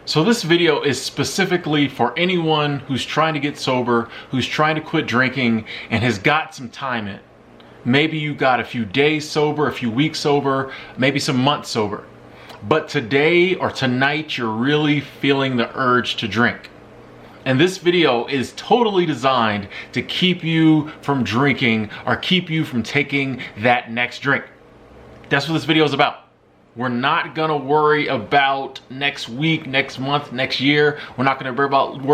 So this video is specifically for anyone who's trying to get sober, who's trying to quit drinking, and has got some time in. Maybe you got a few days sober, a few weeks sober, maybe some months sober. But today or tonight, you're really feeling the urge to drink. And this video is totally designed to keep you from drinking or keep you from taking that next drink. That's what this video is about. We're not gonna worry about next week, next month, next year. We're not gonna worry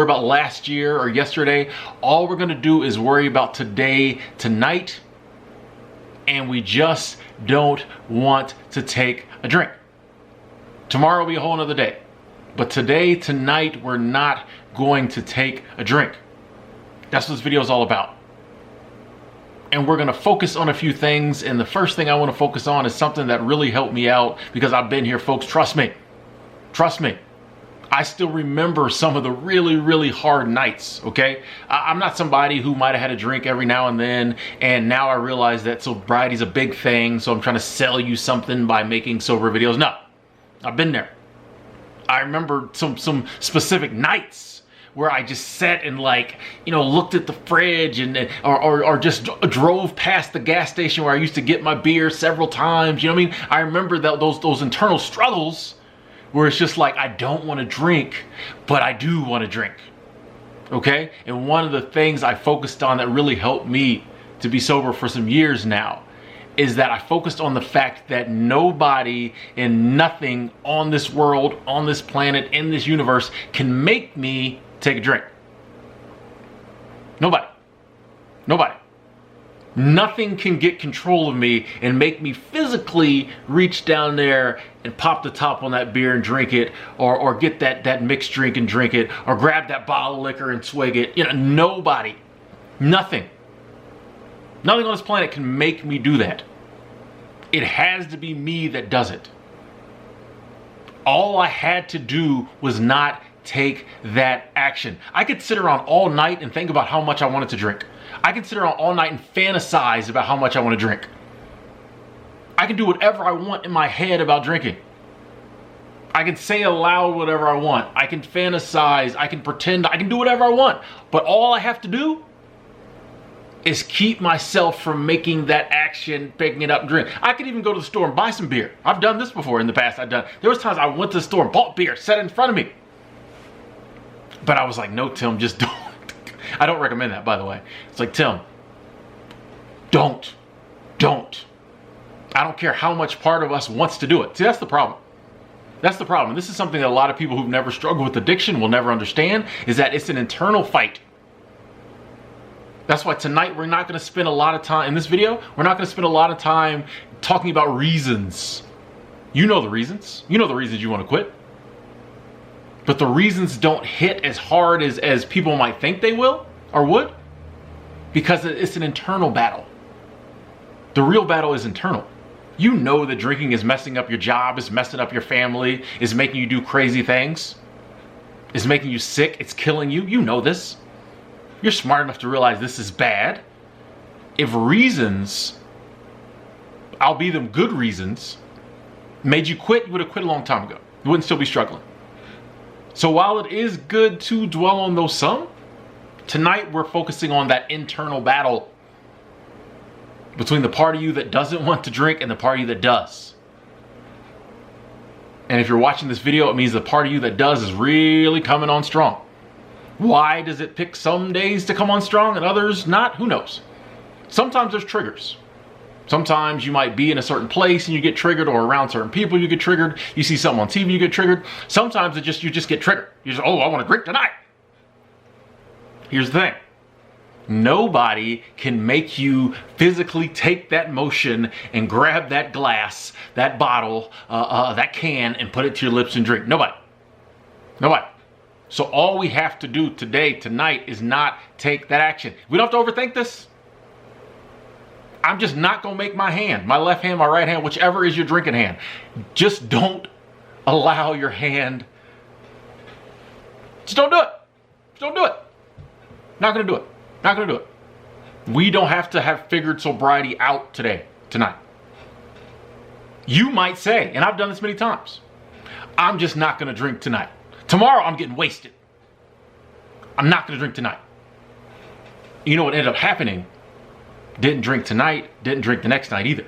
about last year or yesterday. All we're gonna do is worry about today, tonight, and we just don't want to take a drink. Tomorrow will be a whole nother day. But today, tonight, we're not going to take a drink. That's what this video is all about. And we're gonna focus on a few things, and the first thing I wanna focus on is something that really helped me out because I've been here, folks. Trust me. Trust me. I still remember some of the really, really hard nights, okay? I'm not somebody who might have had a drink every now and then, and now I realize that sobriety is a big thing, so I'm trying to sell you something by making sober videos. No, I've been there. I remember some specific nights where I just sat and looked at the fridge or just drove past the gas station where I used to get my beer several times. You know what I mean? I remember those internal struggles where it's just like, I don't want to drink, but I do want to drink. Okay? And one of the things I focused on that really helped me to be sober for some years now is that I focused on the fact that nobody and nothing on this world, on this planet, in this universe can make me take a drink. Nobody. Nobody. Nothing can get control of me and make me physically reach down there and pop the top on that beer and drink it, or get that mixed drink and drink it, or grab that bottle of liquor and swig it. You know, nobody. Nothing. Nothing on this planet can make me do that. It has to be me that does it. All I had to do was not take that action. I could sit around all night and think about how much I wanted to drink. I can sit around all night and fantasize about how much I want to drink. I can do whatever I want in my head about drinking. I can say aloud whatever I want. I can fantasize. I can pretend. I can do whatever I want. But all I have to do is keep myself from making that action, picking it up and drink. I could even go to the store and buy some beer. I've done this before in the past. There was times I went to the store and bought beer, set it in front of me. But I was like, no, Tim, just don't. I don't recommend that, by the way. It's like, Tim, don't. I don't care how much part of us wants to do it. See, that's the problem. That's the problem. This is something that a lot of people who've never struggled with addiction will never understand, is that it's an internal fight. That's why tonight we're not going to spend a lot of time, in this video, we're not going to spend a lot of time talking about reasons. You know the reasons. You know the reasons you want to quit. But the reasons don't hit as hard as people might think they will or would, because it's an internal battle. The real battle is internal. You know that drinking is messing up your job, is messing up your family, is making you do crazy things, is making you sick, it's killing you. You know this. You're smart enough to realize this is bad. If reasons, albeit them good reasons, made you quit, you would have quit a long time ago. You wouldn't still be struggling. So while it is good to dwell on those some, tonight we're focusing on that internal battle between the part of you that doesn't want to drink and the part of you that does. And if you're watching this video, it means the part of you that does is really coming on strong. Why does it pick some days to come on strong and others not? Who knows? Sometimes there's triggers. Sometimes you might be in a certain place and you get triggered, or around certain people you get triggered. You see something on TV, you get triggered. Sometimes you just get triggered. You just, I want to drink tonight. Here's the thing. Nobody can make you physically take that motion and grab that glass, that bottle, that can, and put it to your lips and drink. Nobody. Nobody. So all we have to do today, tonight, is not take that action. We don't have to overthink this. I'm just not going to make my hand, my left hand, my right hand, whichever is your drinking hand. Just don't allow your hand. Just don't do it. Just don't do it. Not going to do it. Not going to do it. We don't have to have figured sobriety out today, tonight. You might say, and I've done this many times, I'm just not going to drink tonight. Tomorrow I'm getting wasted. I'm not going to drink tonight. You know what ended up happening? Didn't drink tonight, didn't drink the next night either.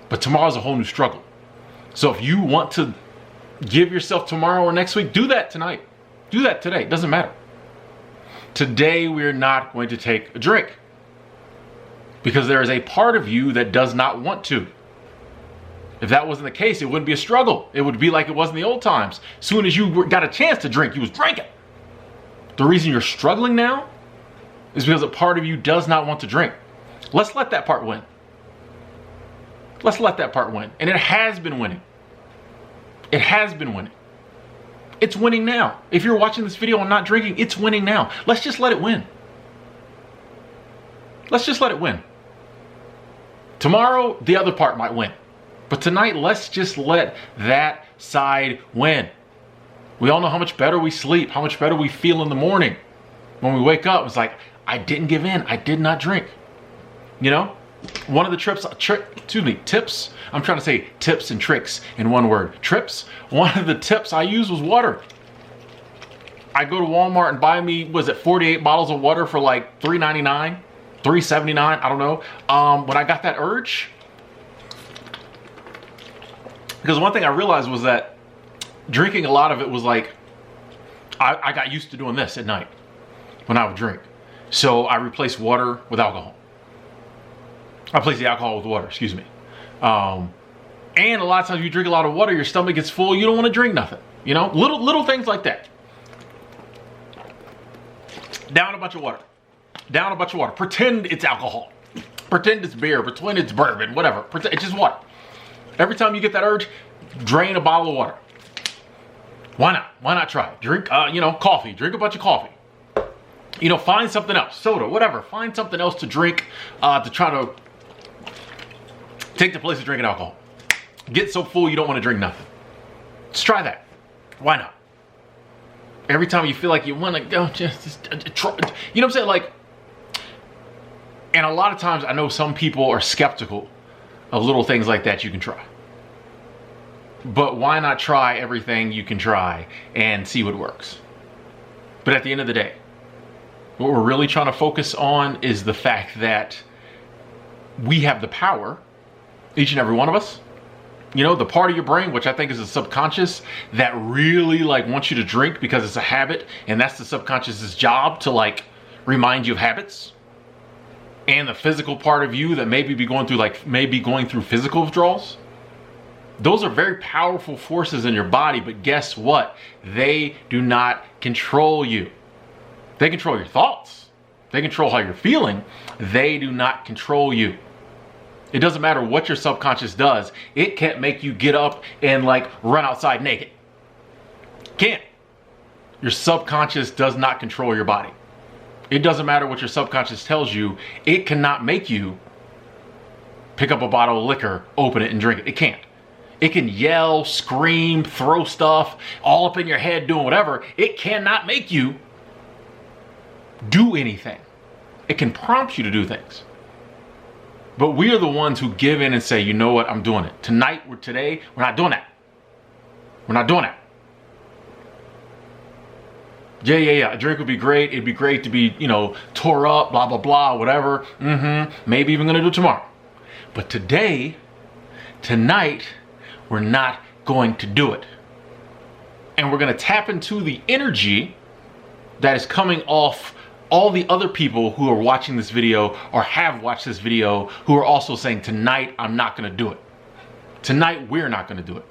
But tomorrow's a whole new struggle. So if you want to give yourself tomorrow or next week, do that tonight. Do that today. It doesn't matter. Today we're not going to take a drink because there is a part of you that does not want to. If that wasn't the case, it wouldn't be a struggle. It would be like it was in the old times. As soon as you got a chance to drink, you was drinking. The reason you're struggling now is because a part of you does not want to drink. Let's let that part win. Let's let that part win. And it has been winning. It has been winning. It's winning now. If you're watching this video and not drinking, it's winning now. Let's just let it win. Let's just let it win. Tomorrow, the other part might win. But tonight, let's just let that side win. We all know how much better we sleep, how much better we feel in the morning. When we wake up, it's like, I didn't give in. I did not drink. You know? One of the tips. I'm trying to say tips and tricks in one word. Trips. One of the tips I used was water. I go to Walmart and buy me, was it 48 bottles of water for like $3.99, $3.79, I don't know. When I got that urge, because one thing I realized was that drinking a lot of it was like, I got used to doing this at night when I would drink. So I replaced water with alcohol. I replaced the alcohol with water, excuse me. And a lot of times you drink a lot of water, your stomach gets full, you don't want to drink nothing. You know, little things like that. Down a bunch of water. Down a bunch of water. Pretend it's alcohol. Pretend it's beer. Pretend it's bourbon. Whatever. Pretend it's just water. Every time you get that urge, drain a bottle of water. Why not? Why not try it? Drink, coffee. Drink a bunch of coffee. You know, find something else. Soda, whatever. Find something else to drink to try to take the place of drinking alcohol. Get so full you don't want to drink nothing. Just try that. Why not? Every time you feel like you want to go, just try. You know what I'm saying? Like, and a lot of times I know some people are skeptical of little things like that you can try. But why not try everything you can try and see what works? But at the end of the day, what we're really trying to focus on is the fact that we have the power, each and every one of us. You know, the part of your brain, which I think is the subconscious, that really like wants you to drink because it's a habit, and that's the subconscious's job to like remind you of habits. And the physical part of you that maybe going through physical withdrawals. Those are very powerful forces in your body, but guess what? They do not control you. They control your thoughts. They control how you're feeling. They do not control you. It doesn't matter what your subconscious does. It can't make you get up and like run outside naked. Can't. Your subconscious does not control your body. It doesn't matter what your subconscious tells you. It cannot make you pick up a bottle of liquor, open it, and drink it. It can't. It can yell, scream, throw stuff all up in your head, doing whatever. It cannot make you do anything. It can prompt you to do things. But we are the ones who give in and say, you know what, I'm doing it. Today, we're not doing that. We're not doing that. Yeah. A drink would be great. It'd be great to be, tore up, blah, blah, blah, whatever. Maybe even gonna do it tomorrow. But tonight, we're not going to do it. And we're gonna tap into the energy that is coming off all the other people who are watching this video or have watched this video who are also saying, tonight, I'm not gonna do it. Tonight, we're not gonna do it.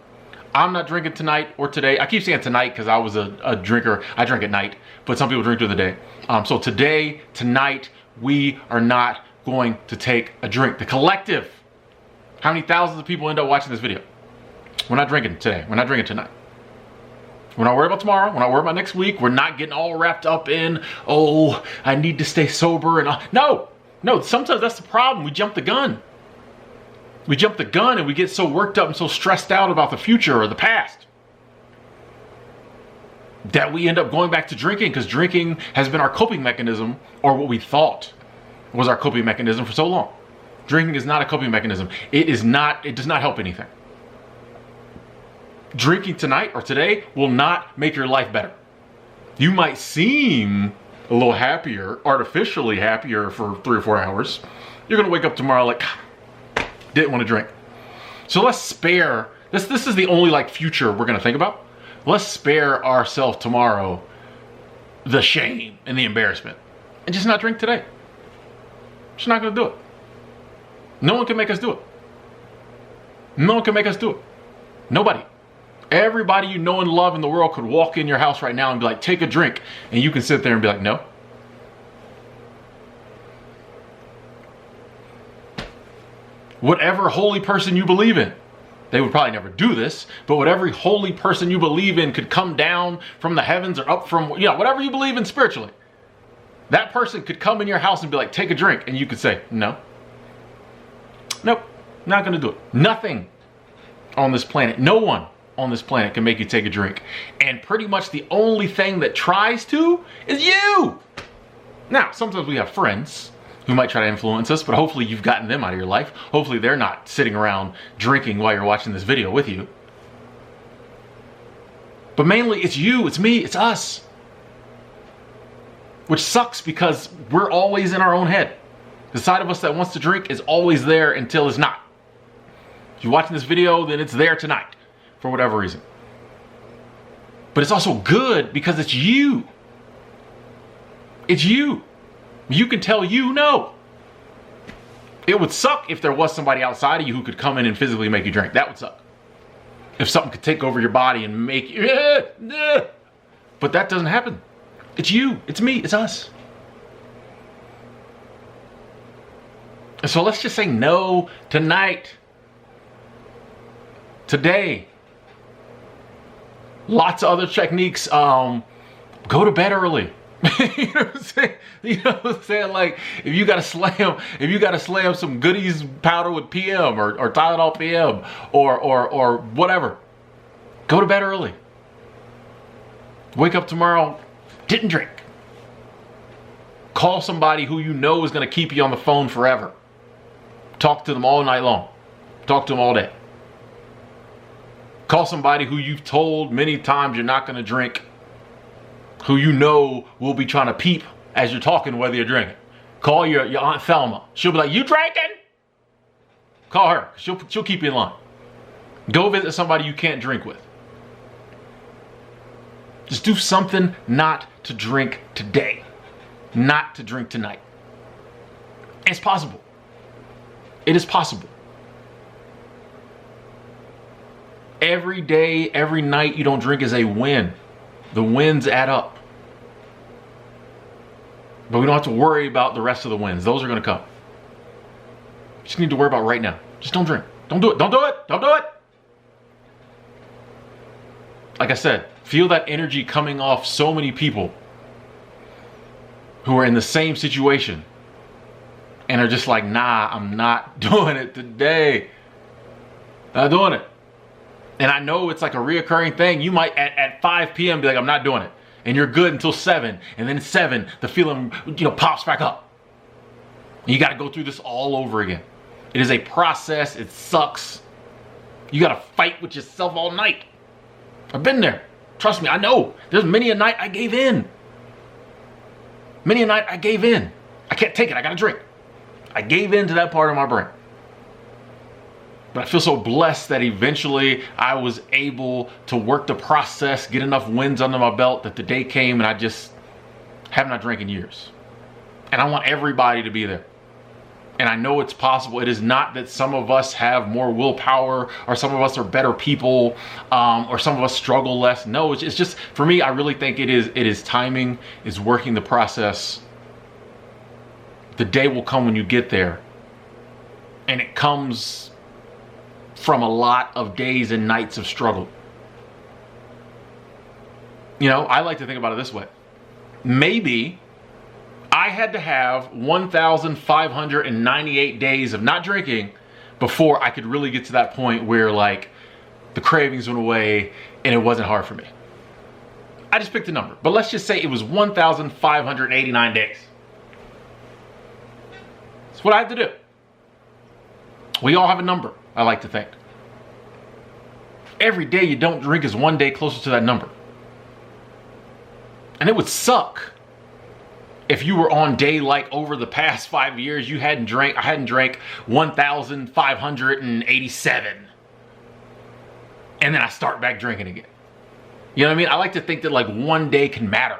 I'm not drinking tonight or today. I keep saying tonight because I was a drinker. I drink at night, but some people drink through the day. So tonight, we are not going to take a drink. The collective, how many thousands of people end up watching this video? We're not drinking today. We're not drinking tonight. We're not worried about tomorrow. We're not worried about next week. We're not getting all wrapped up in, oh, I need to stay sober. And no, sometimes that's the problem. We jump the gun. We jump the gun and we get so worked up and so stressed out about the future or the past that we end up going back to drinking because drinking has been our coping mechanism, or what we thought was our coping mechanism for so long. Drinking is not a coping mechanism. It does not help anything. drinking tonight or today will not make your life better. You might seem a little happier, artificially happier for 3 or 4 hours. You're gonna wake up tomorrow like, didn't want to drink. So let's spare, this is the only like future we're gonna think about. Let's spare ourselves tomorrow the shame and the embarrassment and just not drink today. Just not gonna do it. No one can make us do it. No one can make us do it. Nobody. Everybody you know and love in the world could walk in your house right now and be like, take a drink. And you can sit there and be like, no. Whatever holy person you believe in, they would probably never do this, but whatever holy person you believe in could come down from the heavens or up from, whatever you believe in spiritually. That person could come in your house and be like, take a drink. And you could say, no. Nope, not gonna do it. Nothing on this planet, no one on this planet can make you take a drink. And pretty much the only thing that tries to is you. Now, sometimes we have friends who might try to influence us, but hopefully you've gotten them out of your life. Hopefully they're not sitting around drinking while you're watching this video with you. But mainly it's you, it's me, it's us. Which sucks because we're always in our own head. The side of us that wants to drink is always there until it's not. If you're watching this video, then it's there tonight. For whatever reason. But it's also good because it's you. It's you. You can tell you no. It would suck if there was somebody outside of you who could come in and physically make you drink. That would suck. If something could take over your body and make you... But that doesn't happen. It's you. It's me. It's us. And so let's just say no tonight. Today. Lots of other techniques. Go to bed early. You know what I'm saying? You know what I'm saying? Like if you gotta slam some goodies powder with PM or Tylenol PM or whatever. Go to bed early. Wake up tomorrow, didn't drink. Call somebody who you know is gonna keep you on the phone forever. Talk to them all night long. Talk to them all day. Call somebody who you've told many times you're not going to drink, who you know will be trying to peep as you're talking whether you're drinking. Call your Aunt Thelma. She'll be like, you drinking? Call her. She'll keep you in line. Go visit somebody you can't drink with. Just do something not to drink today. Not to drink tonight. It's possible. It is possible. Every day, every night you don't drink is a win. The wins add up. But we don't have to worry about the rest of the wins. Those are going to come. You just need to worry about right now. Just don't drink. Don't do it. Don't do it. Don't do it. Like I said, feel that energy coming off so many people who are in the same situation and are just like, nah, I'm not doing it today. Not doing it. And I know it's like a reoccurring thing. You might at 5 p.m. be like, I'm not doing it. And you're good until 7. And then at 7, the feeling, pops back up. And you got to go through this all over again. It is a process. It sucks. You got to fight with yourself all night. I've been there. Trust me, I know. There's many a night I gave in. Many a night I gave in. I can't take it. I got to drink. I gave in to that part of my brain. But I feel so blessed that eventually I was able to work the process, get enough wins under my belt that the day came and I just have not drank in years. And I want everybody to be there. And I know it's possible. It is not that some of us have more willpower or some of us are better people or some of us struggle less. No, it's just, for me, I really think it is timing, is working the process. The day will come when you get there. And it comes from a lot of days and nights of struggle. I like to think about it this way. Maybe I had to have 1,598 days of not drinking before I could really get to that point where like the cravings went away and it wasn't hard for me. I just picked a number, but let's just say it was 1,589 days. That's what I had to do. We all have a number, I like to think. every day you don't drink is one day closer to that number. And it would suck if you were on day, like over the past 5 years, I hadn't drank 1,587. And then I start back drinking again. You know what I mean? I like to think that like one day can matter.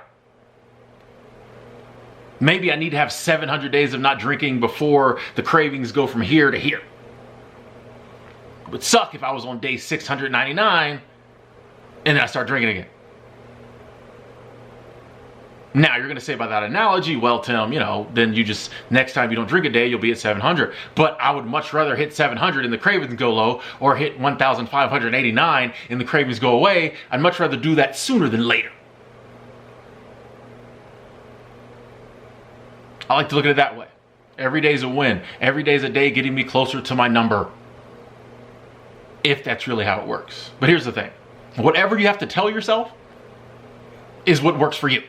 Maybe I need to have 700 days of not drinking before the cravings go from here to here. It would suck if I was on day 699 and then I start drinking again. Now, you're going to say by that analogy, well, Tim, you know, then you just, next time you don't drink a day, you'll be at 700. But I would much rather hit 700 and the cravings go low, or hit 1,589 and the cravings go away. I'd much rather do that sooner than later. I like to look at it that way. Every day is a win. Every day is a day getting me closer to my number. If that's really how it works. But here's the thing. Whatever you have to tell yourself is what works for you.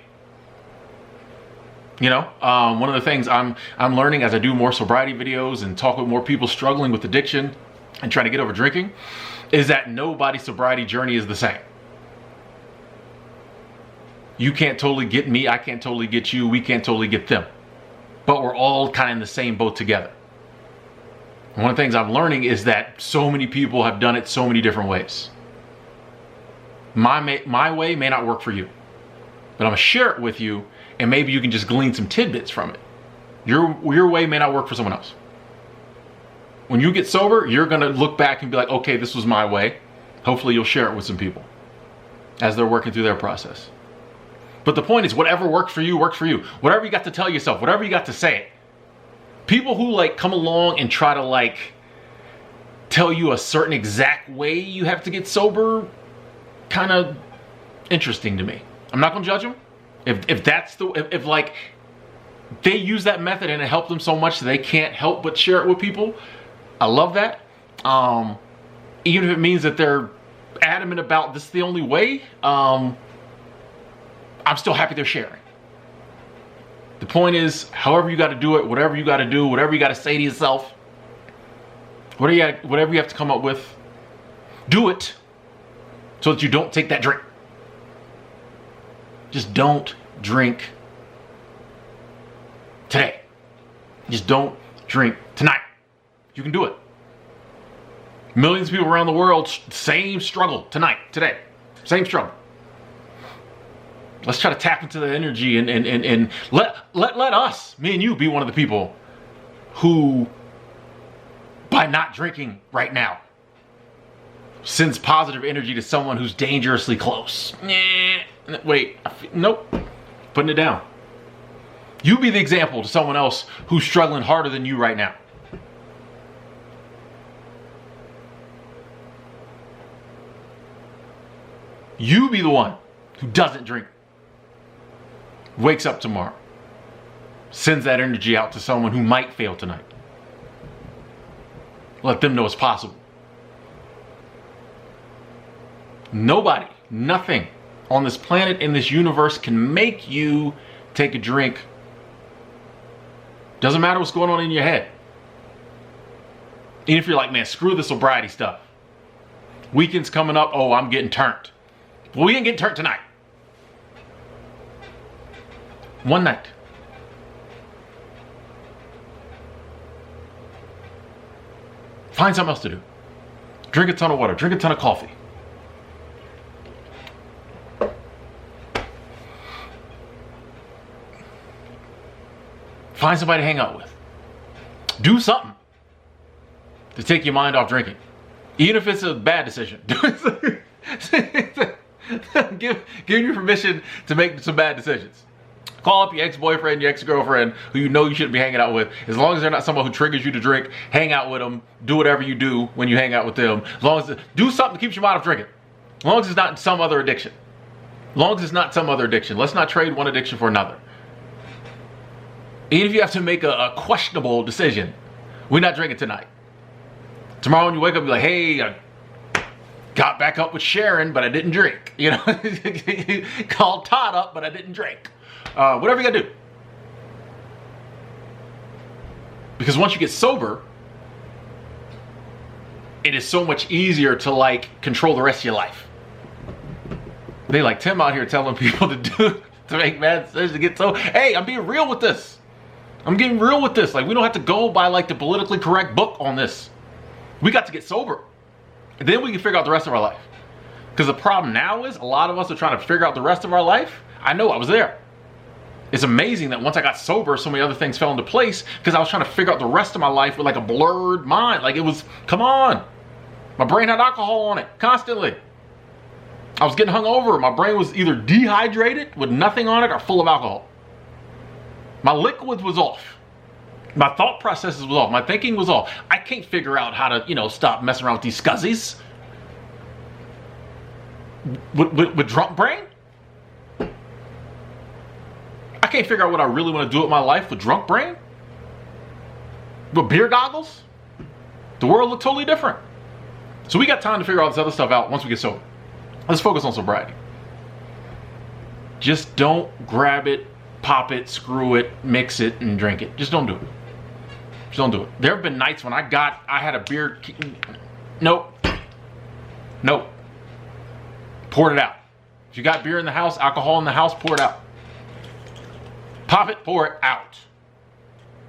You know, one of the things I'm learning as I do more sobriety videos and talk with more people struggling with addiction and trying to get over drinking is that nobody's sobriety journey is the same. You can't totally get me. I can't totally get you. We can't totally get them. But we're all kind of in the same boat together. And one of the things I'm learning is that so many people have done it so many different ways. My way may not work for you, but I'm going to share it with you. And maybe you can just glean some tidbits from it. Your way may not work for someone else. When you get sober, you're going to look back and be like, okay, this was my way. Hopefully you'll share it with some people as they're working through their process. But the point is, whatever works for you, works for you. Whatever you got to tell yourself, whatever you got to say it. People who like come along and try to like tell you a certain exact way you have to get sober, kind of interesting to me. I'm not going to judge them. If like they use that method and it helped them so much that they can't help but share it with people, I love that. Even if it means that they're adamant about this is the only way, I'm still happy they're sharing. The point is, however you got to do it, whatever you got to do, whatever you got to say to yourself, whatever you have to come up with, do it so that you don't take that drink. Just don't drink today. Just don't drink tonight. You can do it. Millions of people around the world, same struggle tonight, today. Same struggle. Let's try to tap into the energy and let us, me and you, be one of the people who, by not drinking right now, sends positive energy to someone who's dangerously close. Wait, nope. Putting it down. You be the example to someone else who's struggling harder than you right now. You be the one who doesn't drink. Wakes up tomorrow. Sends that energy out to someone who might fail tonight. Let them know it's possible. Nobody, nothing on this planet, in this universe, can make you take a drink. Doesn't matter what's going on in your head. Even if you're like, man, screw the sobriety stuff. Weekend's coming up, oh, I'm getting turned. Well, we ain't getting turned tonight. One night. Find something else to do. Drink a ton of water, drink a ton of coffee. Find somebody to hang out with. Do something to take your mind off drinking. Even if it's a bad decision. Give you permission to make some bad decisions. Call up your ex-boyfriend, your ex-girlfriend, who you know you shouldn't be hanging out with. As long as they're not someone who triggers you to drink, hang out with them. Do whatever you do when you hang out with them. As long as do something that keeps your mind off drinking. As long as it's not some other addiction. As long as it's not some other addiction. Let's not trade one addiction for another. Even if you have to make a questionable decision, we're not drinking tonight. Tomorrow when you wake up, you're like, hey, I got back up with Sharon, but I didn't drink. You know, called Todd up, but I didn't drink. Whatever you gotta do. Because once you get sober, it is so much easier to like control the rest of your life. They like Tim out here telling people to make bad decisions to get so. Hey, I'm being real with this. I'm getting real with this. Like, we don't have to go by like the politically correct book on this. We got to get sober. And then we can figure out the rest of our life. Because the problem now is a lot of us are trying to figure out the rest of our life. I know, I was there. It's amazing that once I got sober, so many other things fell into place because I was trying to figure out the rest of my life with like a blurred mind. Like, it was, come on. My brain had alcohol on it constantly. I was getting hungover. My brain was either dehydrated with nothing on it or full of alcohol. My liquids was off. My thought processes was off. My thinking was off. I can't figure out how to, stop messing around with these scuzzies. With drunk brain? I can't figure out what I really want to do with my life with drunk brain? With beer goggles? The world looked totally different. So we got time to figure all this other stuff out once we get sober. Let's focus on sobriety. Just don't grab it, pop it, screw it, mix it, and drink it. Just don't do it. Just don't do it. There have been nights when I had a beer. Nope. Poured it out. If you got beer in the house, alcohol in the house, pour it out. Pop it, pour it out.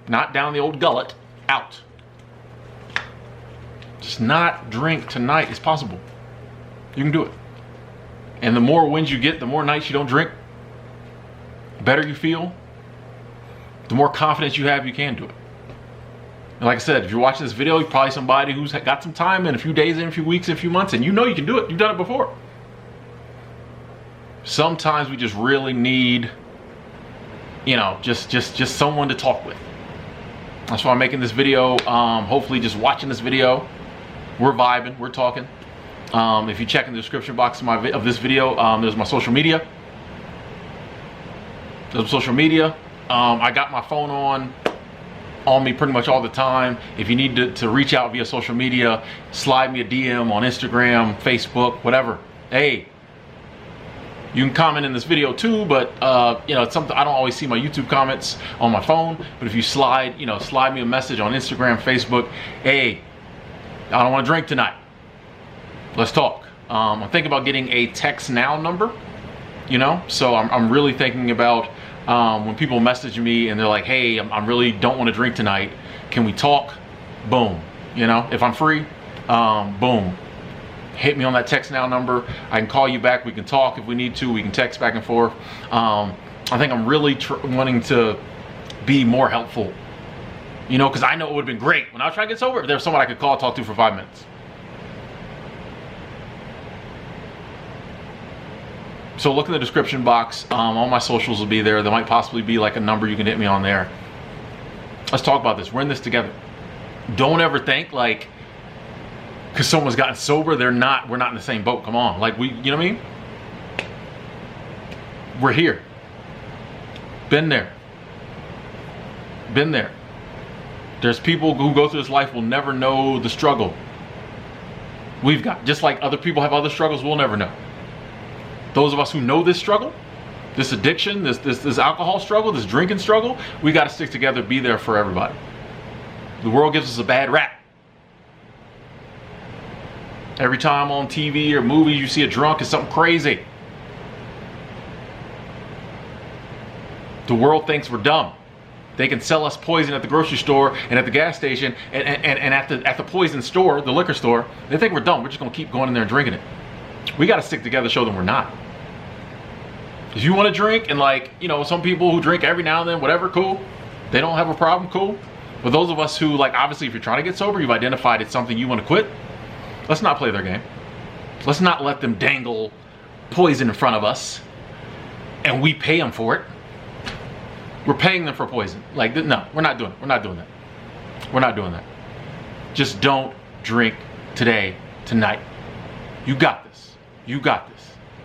Not down the old gullet, out. Just not drink tonight. It's possible. You can do it. And the more wins you get, the more nights you don't drink, the better you feel, the more confidence you have you can do it. And like I said, if you're watching this video, you're probably somebody who's got some time in, a few days in, a few weeks in, a few months, and you know you can do it. You've done it before. Sometimes we just really need, just someone to talk with. That's why I'm making this video. Hopefully just watching this video, we're vibing, we're talking. If you check in the description box of this video, there's my social media. I got my phone on me pretty much all the time. If you need to reach out via social media, slide me a DM on Instagram, Facebook, whatever. Hey, you can comment in this video too, but it's something I don't always see my YouTube comments on my phone. But if you slide me a message on Instagram, Facebook, hey, I don't want to drink tonight. Let's talk. I'm thinking about getting a text now number, so I'm really thinking about when people message me and they're like, hey, I really don't want to drink tonight. Can we talk? Boom. If I'm free, boom. Hit me on that text now number. I can call you back. We can talk if we need to. We can text back and forth. I think I'm really wanting to be more helpful, because I know it would have been great when I was trying to get sober if there was someone I could call, talk to for 5 minutes. So look in the description box. All my socials will be there. There might possibly be like a number you can hit me on there. Let's talk about this. We're in this together. Don't ever think like because someone's gotten sober, we're not in the same boat. Come on. Like you know what I mean? We're here. Been there. There's people who go through this life will never know the struggle we've got. Just like other people have other struggles we'll never know. Those of us who know this struggle, this addiction, this alcohol struggle, this drinking struggle, we got to stick together, be there for everybody. The world gives us a bad rap. Every time on TV or movies you see a drunk, it's something crazy. The world thinks we're dumb. They can sell us poison at the grocery store and at the gas station and at the poison store, the liquor store. They think we're dumb. We're just going to keep going in there and drinking it. We got to stick together, show them we're not. If you want to drink, and some people who drink every now and then, whatever, cool. They don't have a problem, cool. But those of us who, obviously if you're trying to get sober, you've identified it's something you want to quit. Let's not play their game. Let's not let them dangle poison in front of us and we pay them for it. We're paying them for poison. No, we're not doing it. We're not doing that. We're not doing that. Just don't drink today, tonight. You got this. You got this.